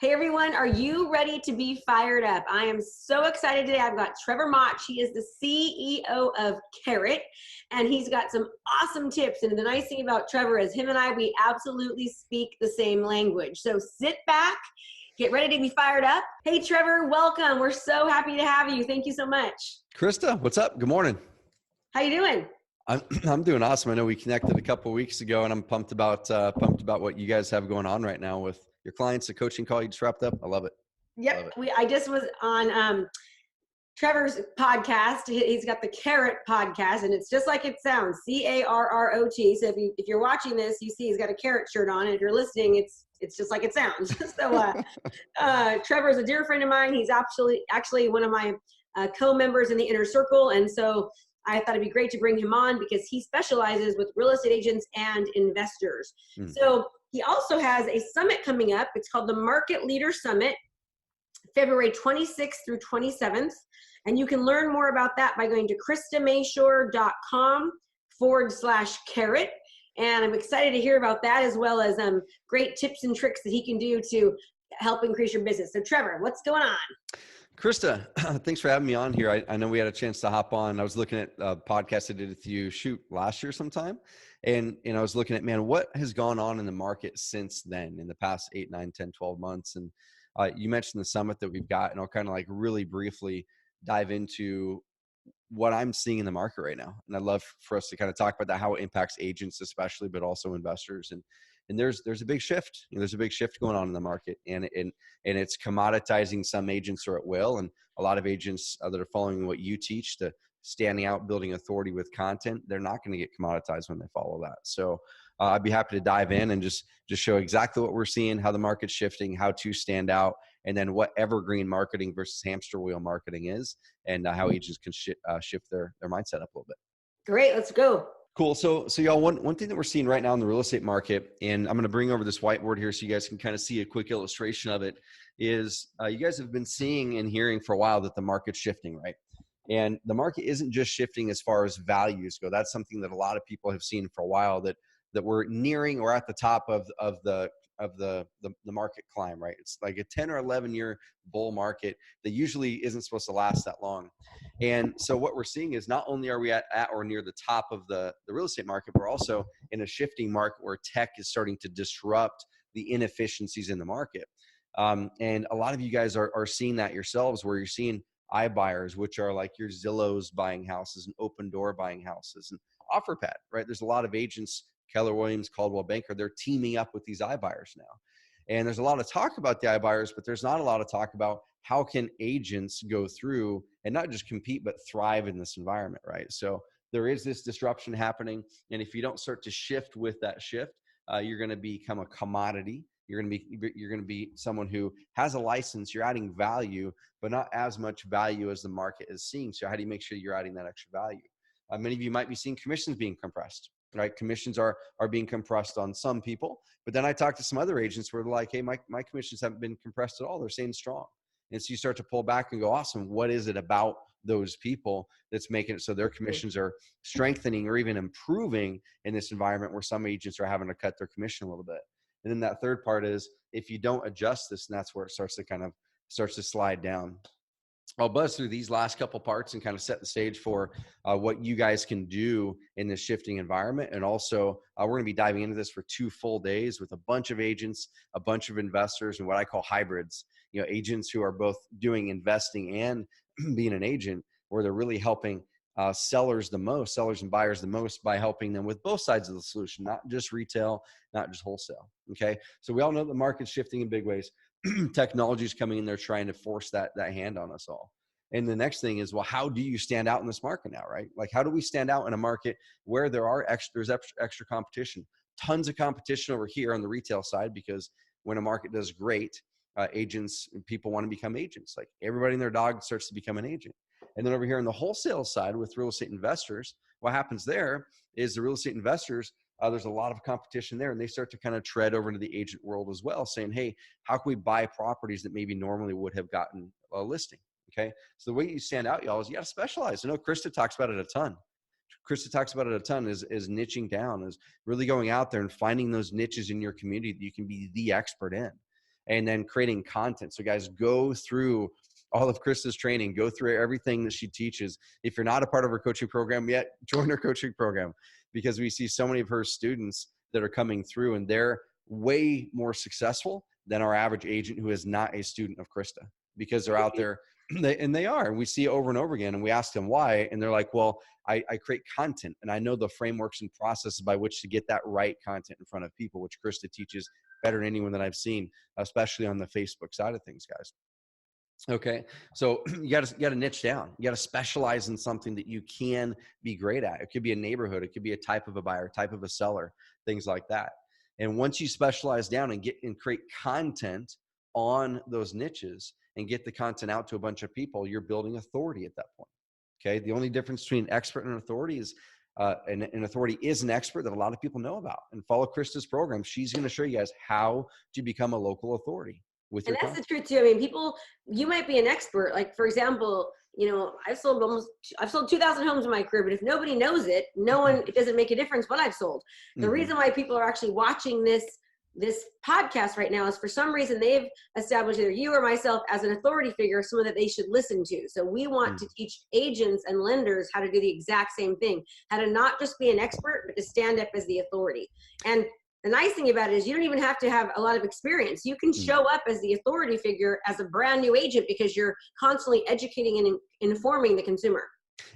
Hey everyone, are you ready to be fired up? I am so excited today. I've got Trevor Mauch. He is the CEO of F.I.R.E.D, and he's got some awesome tips. And the nice thing about Trevor is him and I, we absolutely speak the same language. So sit back, get ready to be fired up. Hey Trevor, welcome. We're so happy to have you. Thank you so much. Krista, what's up? Good morning. How you doing? I'm doing awesome. I know we connected a couple of weeks ago, and I'm pumped about what you guys have going on right now with your clients. The coaching call you just wrapped up. I love it. Yep, I just was on Trevor's podcast. He's got the F.I.R.E.D podcast, and it's just like it sounds, C-A-R-R-O-T. So if you're watching this, you see he's got a carrot shirt on, and if you're listening, it's just like it sounds. So Trevor's a dear friend of mine. He's actually one of my co-members in the inner circle, and so I thought it'd be great to bring him on because he specializes with real estate agents and investors. So he also has a summit coming up. It's called the Market Leader Summit, February 26th through 27th. And you can learn more about that by going to KristaMashore.com/F.I.R.E.D. And I'm excited to hear about that, as well as great tips and tricks that he can do to help increase your business. So Trevor, what's going on? Krista, thanks for having me on here. I know we had a chance to hop on. I was looking at a podcast I did with you, last year sometime. And I was looking at, man, what has gone on in the market since then in the past 8, 9, 10, 12 months? And you mentioned the summit that we've got, and I'll kind of like really briefly dive into what I'm seeing in the market right now. And I'd love for us to kind of talk about that, how it impacts agents especially, but also investors. And there's a big shift. There's a big shift going on in the market, and it's commoditizing some agents or at will. And a lot of agents that are following what you teach, to standing out, building authority with content, they're not going to get commoditized when they follow that. So I'd be happy to dive in and just show exactly what we're seeing, how the market's shifting, how to stand out, and then what evergreen marketing versus hamster wheel marketing is, and how agents can shift their mindset up a little bit. Great, let's go. Cool. So y'all, one thing that we're seeing right now in the real estate market, and I'm going to bring over this whiteboard here so you guys can kind of see a quick illustration of it, is you guys have been seeing and hearing for a while that the market's shifting, right? And the market isn't just shifting as far as values go. That's something that a lot of people have seen for a while, that we're nearing or at the top of the market climb, right? It's like a 10 or 11 year bull market that usually isn't supposed to last that long. And so what we're seeing is not only are we at or near the top of the real estate market, we're also in a shifting market where tech is starting to disrupt the inefficiencies in the market. And a lot of you guys are seeing that yourselves, where you're seeing iBuyers, which are like your Zillows buying houses and Open Door buying houses, and OfferPad, right? There's a lot of agents, Keller Williams, Coldwell Banker, they're teaming up with these iBuyers now. And there's a lot of talk about the iBuyers, but there's not a lot of talk about how can agents go through and not just compete, but thrive in this environment, right? So there is this disruption happening. And if you don't start to shift with that shift, you're going to become a commodity. You're going to be someone who has a license. You're adding value, but not as much value as the market is seeing. So how do you make sure you're adding that extra value? Many of you might be seeing commissions being compressed, right? Commissions are being compressed on some people, but then I talked to some other agents where they're like, hey, my commissions haven't been compressed at all. They're staying strong. And so you start to pull back and go, awesome. What is it about those people that's making it so their commissions are strengthening or even improving in this environment where some agents are having to cut their commission a little bit? And then that third part is, if you don't adjust this, and that's where it starts to slide down. I'll buzz through these last couple parts and kind of set the stage for what you guys can do in this shifting environment. And also, we're going to be diving into this for 2 full days with a bunch of agents, a bunch of investors, and what I call hybrids. Agents who are both doing investing and being an agent, where they're really helping sellers and buyers the most by helping them with both sides of the solution, not just retail, not just wholesale. Okay. So we all know the market's shifting in big ways. Technology is coming in there trying to force that hand on us all. And the next thing is, well, how do you stand out in this market now, right? Like, how do we stand out in a market where there's extra competition, tons of competition over here on the retail side, because when a market does great, agents and people want to become agents. Like, everybody and their dog starts to become an agent. And then over here on the wholesale side with real estate investors, what happens there is the real estate investors, there's a lot of competition there, and they start to kind of tread over into the agent world as well, saying, hey, how can we buy properties that maybe normally would have gotten a listing? Okay. So the way you stand out, y'all, is you got to specialize. I know Krista talks about it a ton. Is niching down, is really going out there and finding those niches in your community that you can be the expert in. and then creating content. So guys, go through all of Krista's training, go through everything that she teaches. If you're not a part of her coaching program yet, join her coaching program, because we see so many of her students that are coming through and they're way more successful than our average agent who is not a student of Krista, because they're out there and they are, and we see it over and over again, and we ask them why, and they're like, well, I create content and I know the frameworks and processes by which to get that right content in front of people, which Krista teaches better than anyone that I've seen, especially on the Facebook side of things, guys. Okay. So you got to niche down. You got to specialize in something that you can be great at. It could be a neighborhood. It could be a type of a buyer, type of a seller, things like that. And once you specialize down and create content on those niches and get the content out to a bunch of people, you're building authority at that point. Okay. The only difference between an expert and an authority is an authority is an expert that a lot of people know about. And follow Krista's program. She's going to show you guys how to become a local authority. And that's the truth too. I mean, people, you might be an expert. Like, for example, I've sold 2,000 homes in my career, but if nobody knows it, it doesn't make a difference what I've sold. The reason why people are actually watching this podcast right now is for some reason they've established either you or myself as an authority figure, someone that they should listen to. So we want to teach agents and lenders how to do the exact same thing, how to not just be an expert, but to stand up as the authority. And the nice thing about it is you don't even have to have a lot of experience. You can show up as the authority figure as a brand new agent because you're constantly educating and informing the consumer.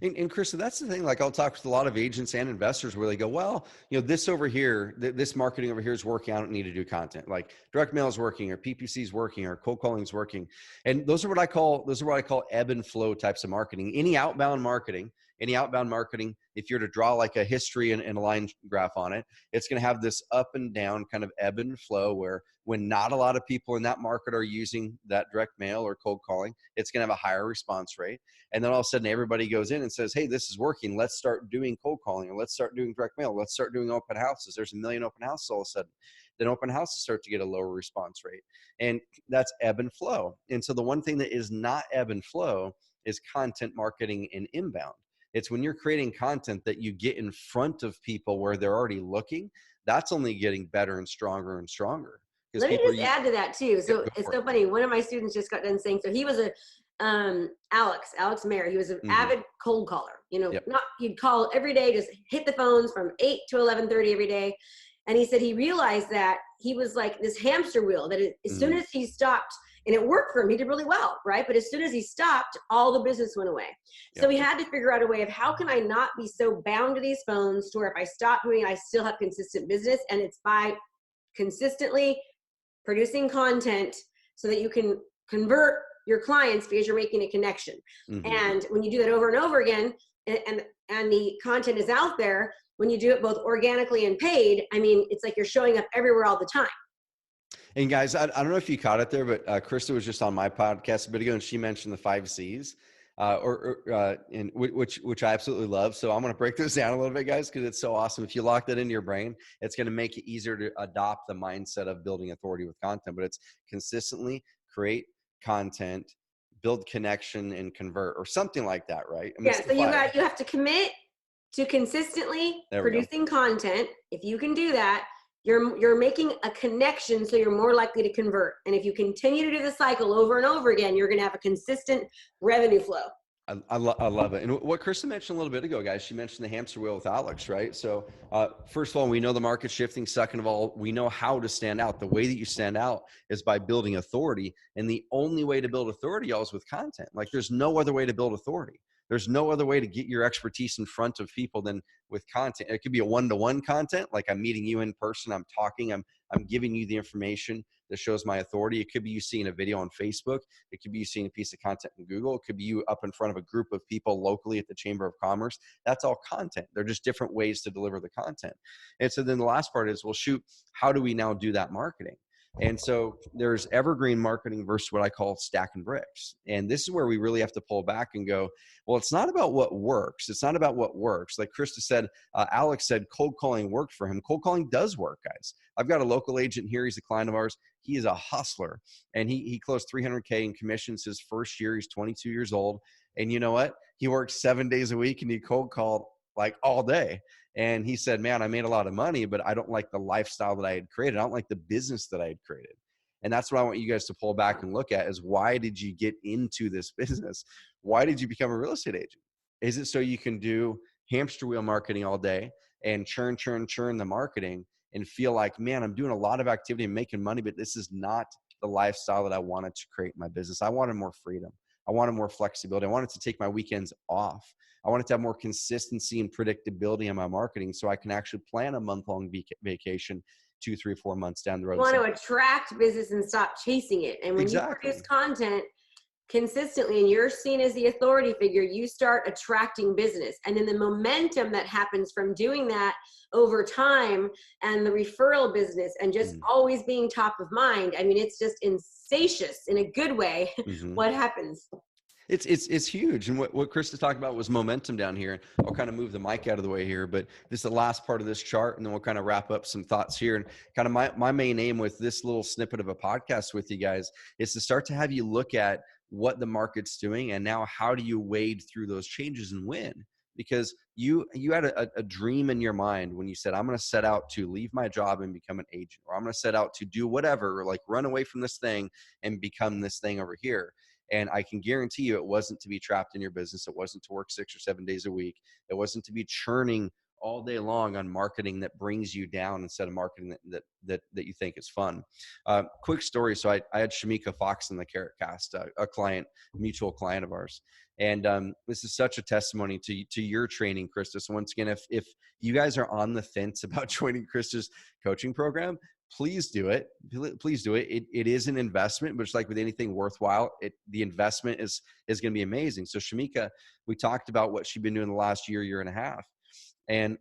And Krista, that's the thing. Like, I'll talk with a lot of agents and investors where they go, well, this over here, this marketing over here is working. I don't need to do content. Like direct mail is working, or PPC is working, or cold calling is working. And those are what I call ebb and flow types of marketing. Any outbound marketing, if you're to draw like a history and a line graph on it, it's going to have this up and down kind of ebb and flow, where when not a lot of people in that market are using that direct mail or cold calling, it's going to have a higher response rate. And then all of a sudden everybody goes in and says, hey, this is working. Let's start doing cold calling, or let's start doing direct mail. Let's start doing open houses. There's 1 million open houses all of a sudden. Then open houses start to get a lower response rate. And that's ebb and flow. And so the one thing that is not ebb and flow is content marketing and inbound. It's when you're creating content that you get in front of people where they're already looking. That's only getting better and stronger and stronger. Let me just add to that too. So it's so funny. One of my students just got done saying, so he was Alex Mayer. He was an avid cold caller. He'd call every day, just hit the phones from 8 to 11:30 every day. And he said he realized that he was like this hamster wheel, that as soon as he stopped, and it worked for him, he did really well, right? But as soon as he stopped, all the business went away. Yep. So he had to figure out a way of how can I not be so bound to these phones to where if I stop doing it, I still have consistent business. And it's by consistently producing content so that you can convert your clients because you're making a connection. And when you do that over and over again, and the content is out there, when you do it both organically and paid, I mean, it's like you're showing up everywhere all the time. And guys, I don't know if you caught it there, but Krista was just on my podcast a bit ago, and she mentioned the 5 C's, which I absolutely love. So I'm going to break those down a little bit, guys, because it's so awesome. If you lock that into your brain, it's going to make it easier to adopt the mindset of building authority with content. But it's consistently create content, build connection, and convert, or something like that, right? I mean, yeah. So you have to commit to consistently producing content. If you can do that, you're making a connection, so you're more likely to convert. And if you continue to do the cycle over and over again, you're going to have a consistent revenue flow. I love it. And what Krista mentioned a little bit ago, guys, she mentioned the hamster wheel with Alex, right? So first of all, we know the market's shifting. Second of all, we know how to stand out. The way that you stand out is by building authority. And the only way to build authority, y'all, is with content. Like, there's no other way to build authority. There's no other way to get your expertise in front of people than with content. It could be a one-to-one content, like I'm meeting you in person, I'm talking, I'm giving you the information that shows my authority. It could be you seeing a video on Facebook. It could be you seeing a piece of content in Google. It could be you up in front of a group of people locally at the Chamber of Commerce. That's all content. They're just different ways to deliver the content. And so then the last part is, well, shoot, how do we now do that marketing? And so there's evergreen marketing versus what I call stacking bricks. And this is where we really have to pull back and go, well, it's not about what works. It's not about what works. Like Krista said, Alex said cold calling worked for him. Cold calling does work, guys. I've got a local agent here. He's a client of ours. He is a hustler, and he closed $300K in commissions his first year. He's 22 years old. And you know what? He works 7 days a week, and he cold called like all day. And he said, man, I made a lot of money, but I don't like the lifestyle that I had created. I don't like the business that I had created. And that's what I want you guys to pull back and look at is, why did you get into this business? Why did you become a real estate agent? Is it so you can do hamster wheel marketing all day and churn the marketing and feel like, man, I'm doing a lot of activity and making money, but this is not the lifestyle that I wanted to create in my business. I wanted more freedom. I wanted more flexibility. I wanted to take my weekends off. I wanted to have more consistency and predictability in my marketing so I can actually plan a month-long vacation 2, 3, 4 months down the road. You want to attract business and stop chasing it. And when you produce content consistently and you're seen as the authority figure, you start attracting business. And then the momentum that happens from doing that over time, and the referral business, and just always being top of mind. I mean, it's just insatious in a good way. What happens? It's huge. And what Krista talked about was momentum down here. I'll kind of move the mic out of the way here, but this is the last part of this chart, and then we'll kind of wrap up some thoughts here. And kind of my main aim with this little snippet of a podcast with you guys is to start to have you look at what the market's doing, and now how do you wade through those changes and win? Because you had a dream in your mind when you said, I'm going to set out to leave my job and become an agent, or I'm going to set out to do whatever, or like run away from this thing and become this thing over here. And I can guarantee you it wasn't to be trapped in your business. It wasn't to work 6 or 7 days a week. It wasn't to be churning all day long on marketing that brings you down instead of marketing that you think is fun. Quick story. So I had Shamika Fox in the Carrot Cast, a client, mutual client of ours. And this is such a testimony to your training, Krista. So once again, if you guys are on the fence about joining Krista's coaching program, please do it. Please do it. It is an investment, but it's like with anything worthwhile, the investment is going to be amazing. So Shamika, we talked about what she'd been doing the last year and a half. And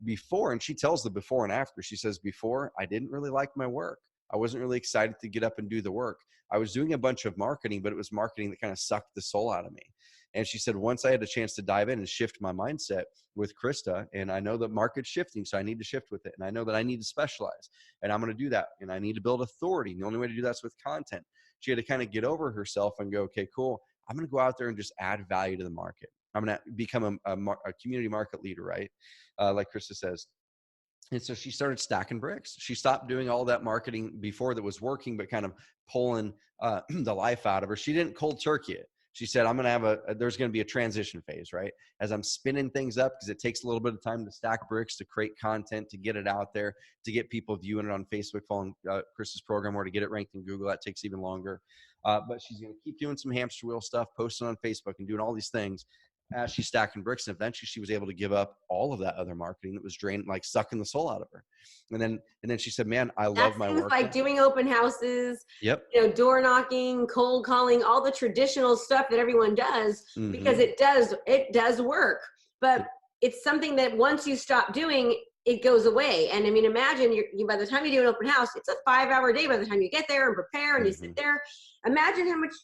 she tells the before and after. She says, before, I didn't really like my work. I wasn't really excited to get up and do the work. I was doing a bunch of marketing, but it was marketing that kind of sucked the soul out of me. And she said, once I had a chance to dive in and shift my mindset with Krista, and I know the market's shifting, so I need to shift with it. And I know that I need to specialize, and I'm going to do that. And I need to build authority. And the only way to do that's with content. She had to kind of get over herself and go, okay, cool. I'm going to go out there and just add value to the market. I'm going to become a community market leader, right? Like Krista says. And so she started stacking bricks. She stopped doing all that marketing before that was working, but kind of pulling the life out of her. She didn't cold turkey it. She said, I'm going to have there's going to be a transition phase, right? As I'm spinning things up, because it takes a little bit of time to stack bricks, to create content, to get it out there, to get people viewing it on Facebook, following Krista's program, or to get it ranked in Google. That takes even longer. But she's going to keep doing some hamster wheel stuff, posting on Facebook and doing all these things as she's stacking bricks. And eventually she was able to give up all of that other marketing that was draining, like sucking the soul out of her. And then she said, man, I love my work. Like doing open houses, yep, door knocking, cold calling, all the traditional stuff that everyone does, because it does work. But it's something that once you stop doing, it goes away. And I mean, imagine you by the time you do an open house, it's a 5-hour day by the time you get there and prepare and you sit there. Imagine how much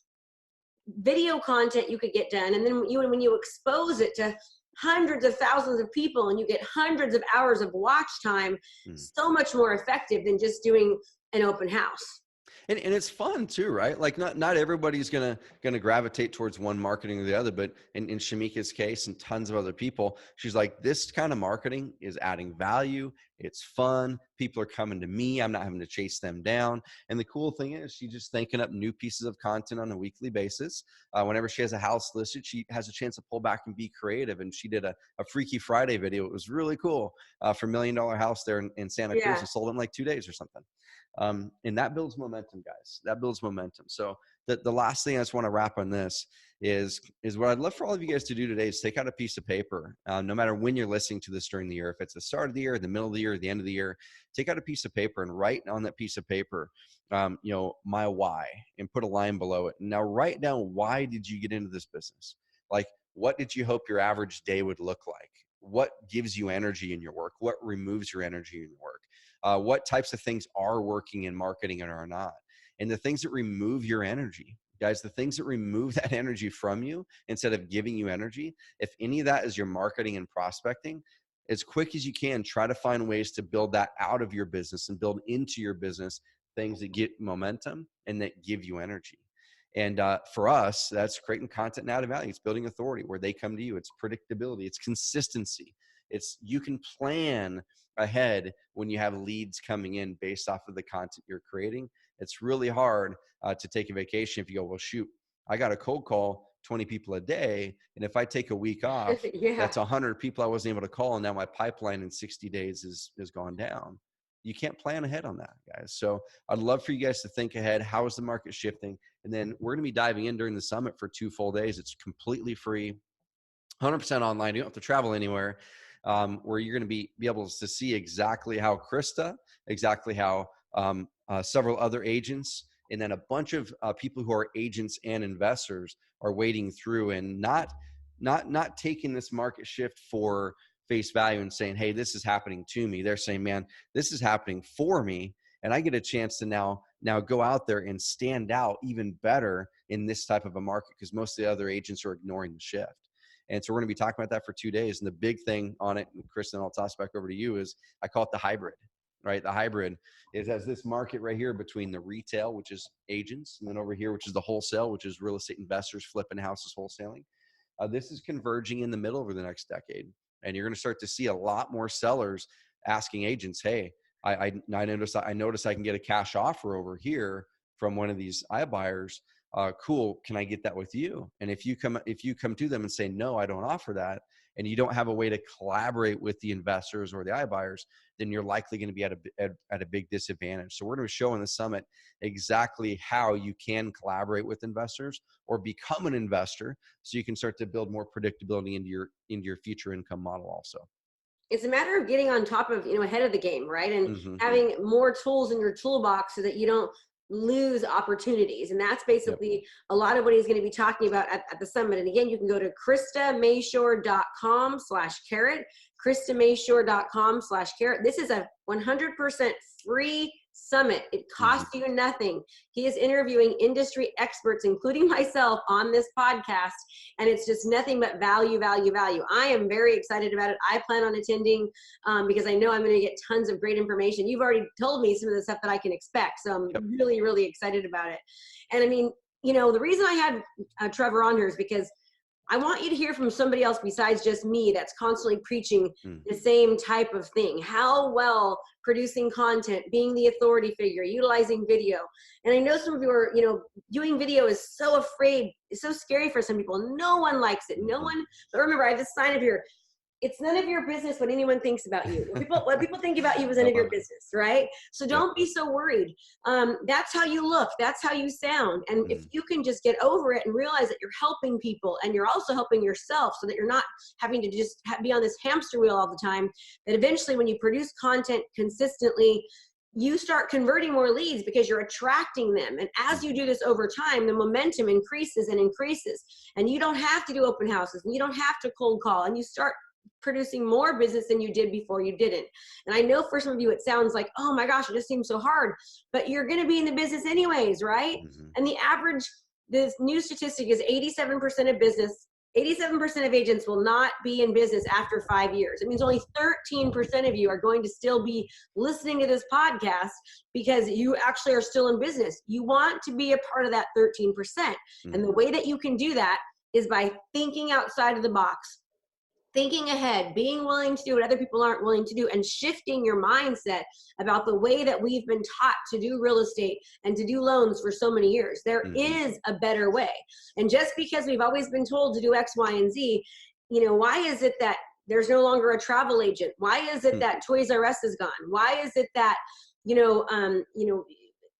video content you could get done. And then when you expose it to hundreds of thousands of people and you get hundreds of hours of watch time, so much more effective than just doing an open house. And it's fun too, right? Like not everybody's gonna gravitate towards one marketing or the other, but in Shamika's case and tons of other people, she's like, this kind of marketing is adding value. It's fun. People are coming to me. I'm not having to chase them down. And the cool thing is she's just thinking up new pieces of content on a weekly basis. Whenever she has a house listed, she has a chance to pull back and be creative. And she did a Freaky Friday video. It was really cool for $1 Million House there in Santa Cruz. It sold in like 2 days or something. And that builds momentum, guys. That builds momentum. So the last thing I just want to wrap on this is what I'd love for all of you guys to do today is take out a piece of paper, no matter when you're listening to this during the year, if it's the start of the year, the middle of the year, the end of the year, take out a piece of paper and write on that piece of paper, my why, and put a line below it. Now write down, why did you get into this business? Like, what did you hope your average day would look like? What gives you energy in your work? What removes your energy in your work? What types of things are working in marketing and are not? And the things that remove your energy, guys, the things that remove that energy from you instead of giving you energy, if any of that is your marketing and prospecting, as quick as you can, try to find ways to build that out of your business and build into your business things that get momentum and that give you energy. And for us, that's creating content and adding value. It's building authority where they come to you. It's predictability. It's consistency. It's you can plan ahead when you have leads coming in based off of the content you're creating. It's really hard to take a vacation if you go, well, shoot, I got a cold call 20 people a day. And if I take a week off, Yeah. that's 100 people I wasn't able to call. And now my pipeline in 60 days is gone down. You can't plan ahead on that, guys. So I'd love for you guys to think ahead. How is the market shifting? And then we're going to be diving in during the summit for 2 full days. It's completely free, 100% online. You don't have to travel anywhere, where you're going to be able to see exactly how Krista, exactly how several other agents, and then a bunch of people who are agents and investors are wading through and not taking this market shift for face value and saying, hey, this is happening to me. They're saying, man, this is happening for me. And I get a chance to now go out there and stand out even better in this type of a market, because most of the other agents are ignoring the shift. And so we're going to be talking about that for 2 days. And the big thing on it, and Kristen, I'll toss back over to you, is I call it the hybrid, right? The hybrid is as this market right here between the retail, which is agents, and then over here, which is the wholesale, which is real estate investors flipping houses, wholesaling. This is converging in the middle over the next decade. And you're going to start to see a lot more sellers asking agents, hey, I notice I can get a cash offer over here from one of these iBuyers. Cool. Can I get that with you? And if you come to them and say, no, I don't offer that, and you don't have a way to collaborate with the investors or the iBuyers, then you're likely going to be at a big disadvantage. So we're going to show in the summit exactly how you can collaborate with investors or become an investor, so you can start to build more predictability into your future income model also. It's a matter of getting on top of, ahead of the game, right? And having more tools in your toolbox so that you don't lose opportunities. And that's basically a lot of what he's going to be talking about at the summit. And again, you can go to KristaMashore.com/carrot, KristaMashore.com/carrot. This is a 100% free summit. It costs you nothing. He is interviewing industry experts, including myself, on this podcast, and it's just nothing but value, value, value. I am very excited about it. I plan on attending because I know I'm going to get tons of great information. You've already told me some of the stuff that I can expect, so I'm really, really excited about it. And I mean, the reason I had Trevor on here is because I want you to hear from somebody else besides just me that's constantly preaching the same type of thing. How well producing content, being the authority figure, utilizing video. And I know some of you are, doing video is so afraid, it's so scary for some people. No one likes it. No one, but remember, I have this sign up here. It's none of your business what anyone thinks about you. What people think about you is none of your business, right? So don't be so worried. That's how you look. That's how you sound. And if you can just get over it and realize that you're helping people and you're also helping yourself, so that you're not having to just be on this hamster wheel all the time, that eventually when you produce content consistently, you start converting more leads because you're attracting them. And as you do this over time, the momentum increases and increases. And you don't have to do open houses, and you don't have to cold call, and you start producing more business than you did before you didn't. And I know for some of you, it sounds like, oh my gosh, it just seems so hard, but you're going to be in the business anyways, right? And this new statistic is 87% of agents will not be in business after 5 years. It means only 13% of you are going to still be listening to this podcast because you actually are still in business. You want to be a part of that 13%. And the way that you can do that is by thinking outside of the box, thinking ahead, being willing to do what other people aren't willing to do, and shifting your mindset about the way that we've been taught to do real estate and to do loans for so many years. There is a better way. And just because we've always been told to do X, Y, and Z, why is it that there's no longer a travel agent? Why is it that Toys R Us is gone? Why is it that,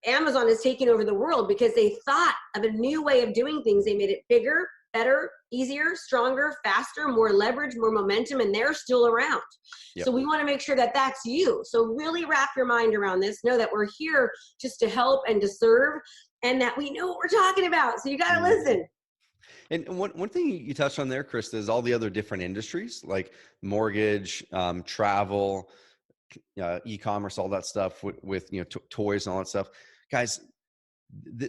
Amazon is taking over the world? Because they thought of a new way of doing things. They made it bigger, better, easier, stronger, faster, more leverage, more momentum, and they're still around. So we want to make sure that that's you. So really wrap your mind around this. Know that we're here just to help and to serve, and that we know what we're talking about. So you got to listen. And one thing you touched on there, Krista, is all the other different industries like mortgage, travel, e-commerce, all that stuff with toys and all that stuff. Guys,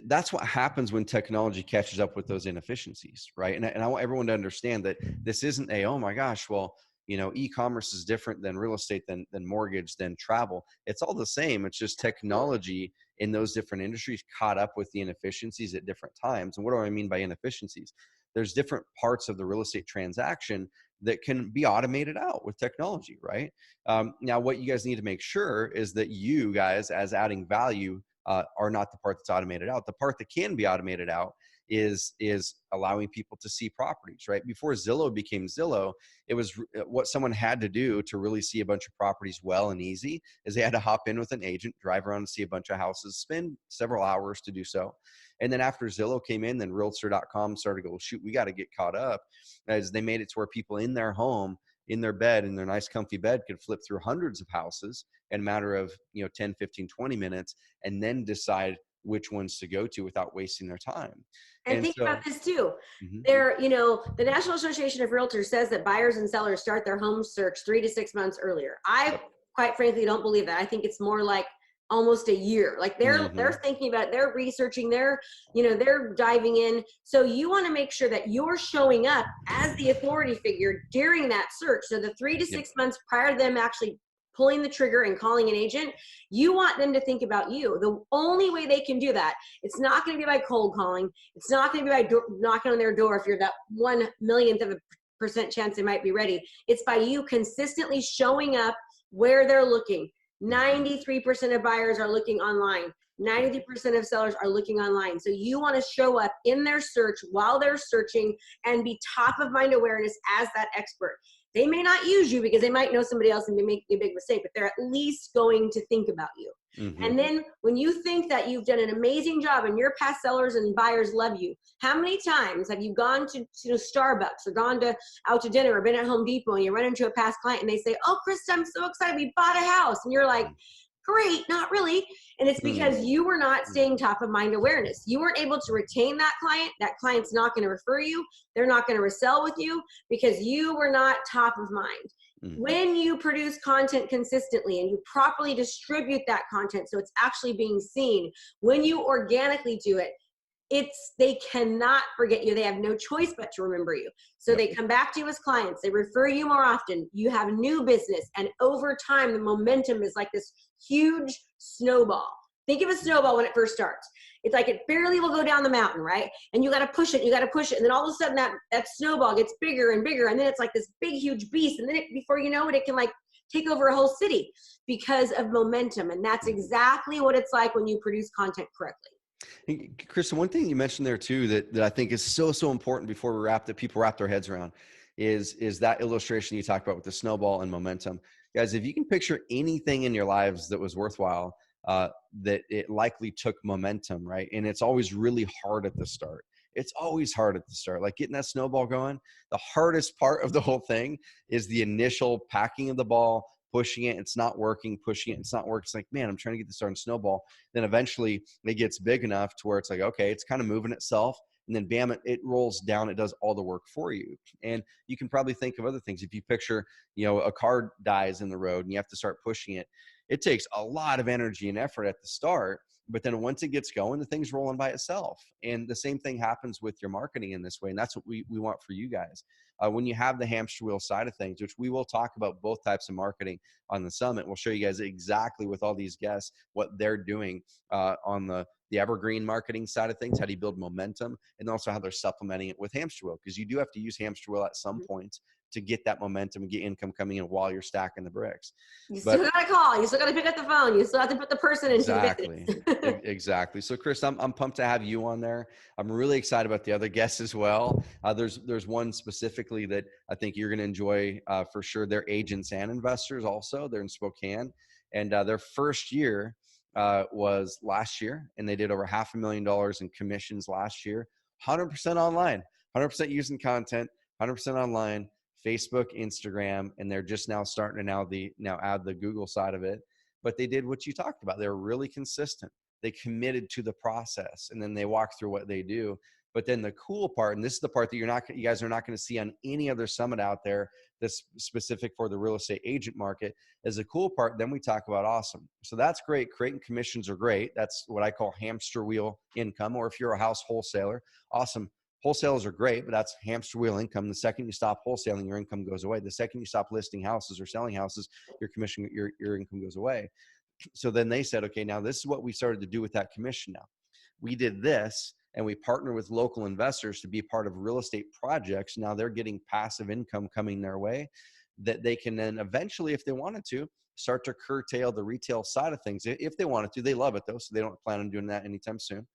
that's what happens when technology catches up with those inefficiencies, right? And I want everyone to understand that this isn't oh my gosh, well, e-commerce is different than real estate, than mortgage, than travel. It's all the same. It's just technology in those different industries caught up with the inefficiencies at different times. And what do I mean by inefficiencies? There's different parts of the real estate transaction that can be automated out with technology, right? Now, what you guys need to make sure is that you guys, as adding value, are not the part that's automated out. The part that can be automated out is allowing people to see properties, right? Before Zillow became Zillow, it was what someone had to do to really see a bunch of properties well and easy is they had to hop in with an agent, drive around and see a bunch of houses, spend several hours to do so. And then after Zillow came in, then realtor.com started to go, shoot, we got to get caught up, as they made it to where people in their home, in their bed, in their nice comfy bed, could flip through hundreds of houses in a matter of 10, 15, 20 minutes, and then decide which ones to go to without wasting their time. And And think so, about this too. mhm, The National Association of Realtors says that buyers and sellers start their home search 3 to 6 months earlier. I yep, quite frankly don't believe that. I think it's more like almost a year. Like they're mhm, thinking about it, they're researching, they're diving in. So you want to make sure that you're showing up as the authority figure during that search. So the 3 to yep, 6 months prior to them actually pulling the trigger and calling an agent, you want them to think about you. The only way they can do that, it's not going to be by cold calling. It's not going to be by knocking on their door if you're that 1/1,000,000th of a percent chance they might be ready. It's by you consistently showing up where they're looking. mhm, 93% of buyers are looking online. yep, 93% of sellers are looking online. So you want to show up in their search while they're searching and be top of mind awareness as that expert. They may not use you because they might know somebody else and be making a big mistake, but they're at least going to think about you. mhm, And then when you think that you've done an amazing job and your past sellers and buyers love you, how many times have you gone to Starbucks or gone out to dinner or been at Home Depot and you run into a past client and they say, "Oh, Krista, I'm so excited. We bought a house." And you're like, "Great, not really." And it's because mhm, you were not mhm, staying top of mind awareness. You weren't able to retain that client. That client's not going to refer you. They're not going to resell with you because you were not top of mind. mhm, When you produce content consistently and you properly distribute that content so it's actually being seen, when you organically do it, they cannot forget you. They have no choice but to remember you. So yep, they come back to you as clients. They refer you more often. You have new business. And over time, the momentum is like this huge snowball. Think of a snowball when it first starts. It's like it barely will go down the mountain, right? And you got to push it, you got to push it. And then all of a sudden that snowball gets bigger and bigger. And then it's like this big, huge beast. And then before you know it, it can like take over a whole city because of momentum. And that's mhm. exactly what it's like when you produce content correctly. Hey, Krista, one thing you mentioned there too that I think is so important before that people wrap their heads around is that illustration you talked about with the snowball and momentum. Guys, if you can picture anything in your lives that was worthwhile, that it likely took momentum, right? And it's always really hard at the start. It's always hard at the start, like getting that snowball going. The hardest part of the whole thing is the initial packing of the ball, pushing it, it's not working, pushing it, it's not working. It's like, man, I'm trying to get this started snowball. Then eventually it gets big enough to where it's like, okay, it's kind of moving itself. And then bam, it rolls down. It does all the work for you. And you can probably think of other things. If you picture, a car dies in the road and you have to start pushing it, it takes a lot of energy and effort at the start. But then once it gets going, the thing's rolling by itself. And the same thing happens with your marketing in this way. And that's what we want for you guys. When you have the hamster wheel side of things, which we will talk about both types of marketing on the summit, we'll show you guys exactly with all these guests what they're doing on the evergreen marketing side of things, how do you build momentum, and also how they're supplementing it with hamster wheel, because you do have to use hamster wheel at some point to get that momentum and get income coming in while you're stacking the bricks. You still But got to call. You still got to pick up the phone. You still have to put the person into the exactly. business. Exactly. So Chris, I'm pumped to have you on there. I'm really excited about the other guests as well. There's one specifically that I think you're going to enjoy for sure. They're agents and investors also. They're in Spokane, and their first year was last year, and they did over $500,000 in commissions last year. 100% online, 100% using content, 100% online, Facebook, Instagram, and they're just now starting to now add the Google side of it. But they did what you talked about. They were really consistent. They committed to the process, and then they walk through what they do. But then the cool part, and this is the part that you guys are not going to see on any other summit out there that's specific for the real estate agent market, is the cool part. Then we talk about awesome. So that's great. Creating commissions are great. That's what I call hamster wheel income. Or if you're a house wholesaler, awesome. Wholesalers are great, but that's hamster wheel income. The second you stop wholesaling, your income goes away. The second you stop listing houses or selling houses, your income goes away. So then they said, okay, now this is what we started to do with that commission. Now we did this, and we partner with local investors to be part of real estate projects. Now they're getting passive income coming their way that they can then eventually, if they wanted to, start to curtail the retail side of things if they wanted to. They love it though, so they don't plan on doing that anytime soon.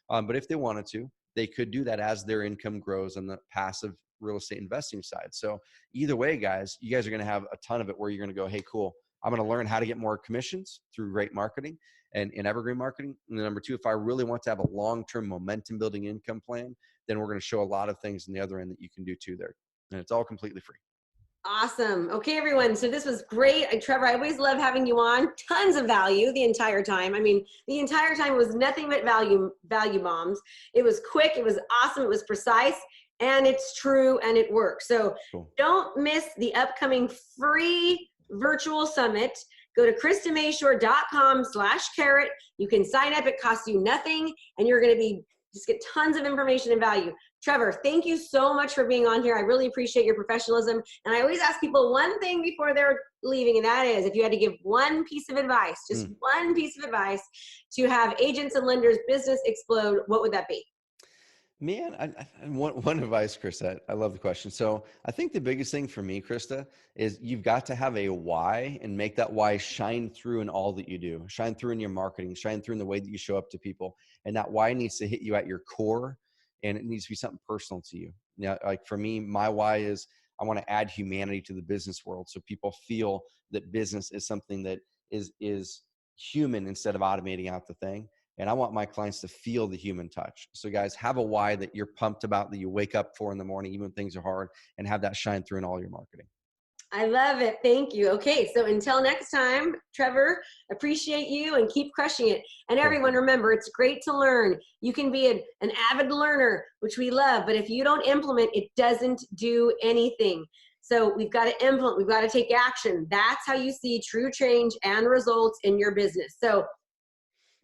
But if they wanted to, they could do that as their income grows on the passive real estate investing side. So either way, guys, you guys are going to have a ton of it where you're going to go, hey, cool, I'm going to learn how to get more commissions through great marketing and evergreen marketing. And then number two, if I really want to have a long-term momentum building income plan, then we're going to show a lot of things in the other end that you can do too there. And it's all completely free. Awesome. Okay, everyone. So this was great. Trevor, I always love having you on. Tons of value the entire time. I mean, the entire time was nothing but value bombs. It was quick. It was awesome. It was precise. And it's true. And it works. So Cool. Don't miss the upcoming free virtual summit. Go to KristaMashore.com/carrot. You can sign up. It costs you nothing. And you're going to just get tons of information and value. Trevor, thank you so much for being on here. I really appreciate your professionalism. And I always ask people one thing before they're leaving, and that is, if you had to give one piece of advice, just one piece of advice to have agents and lenders' business explode, what would that be? Man, one advice, Krista, I love the question. So I think the biggest thing for me, Krista, is you've got to have a why and make that why shine through in all that you do. Shine through in your marketing, shine through in the way that you show up to people. And that why needs to hit you at your core, and it needs to be something personal to you. Now, like for me, my why is I want to add humanity to the business world. So people feel that business is something that is human instead of automating out the thing. And I want my clients to feel the human touch. So guys, have a why that you're pumped about, that you wake up for in the morning, even when things are hard, and have that shine through in all your marketing. I love it. Thank you. Okay, so until next time, Trevor, appreciate you and keep crushing it. And everyone, remember, it's great to learn. You can be an avid learner, which we love, but if you don't implement, it doesn't do anything. So we've got to implement, we've got to take action. That's how you see true change and results in your business. So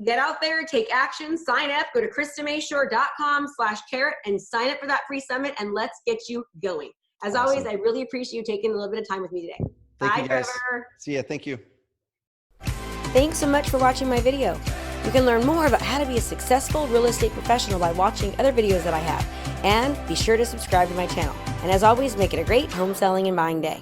get out there, take action, sign up, go to KristaMashore.com/carrot and sign up for that free summit, and let's get you going. As always, I really appreciate you taking a little bit of time with me today. Thank Bye, you guys. Trevor. See ya. Thank you. Thanks so much for watching my video. You can learn more about how to be a successful real estate professional by watching other videos that I have. And be sure to subscribe to my channel. And as always, make it a great home selling and buying day.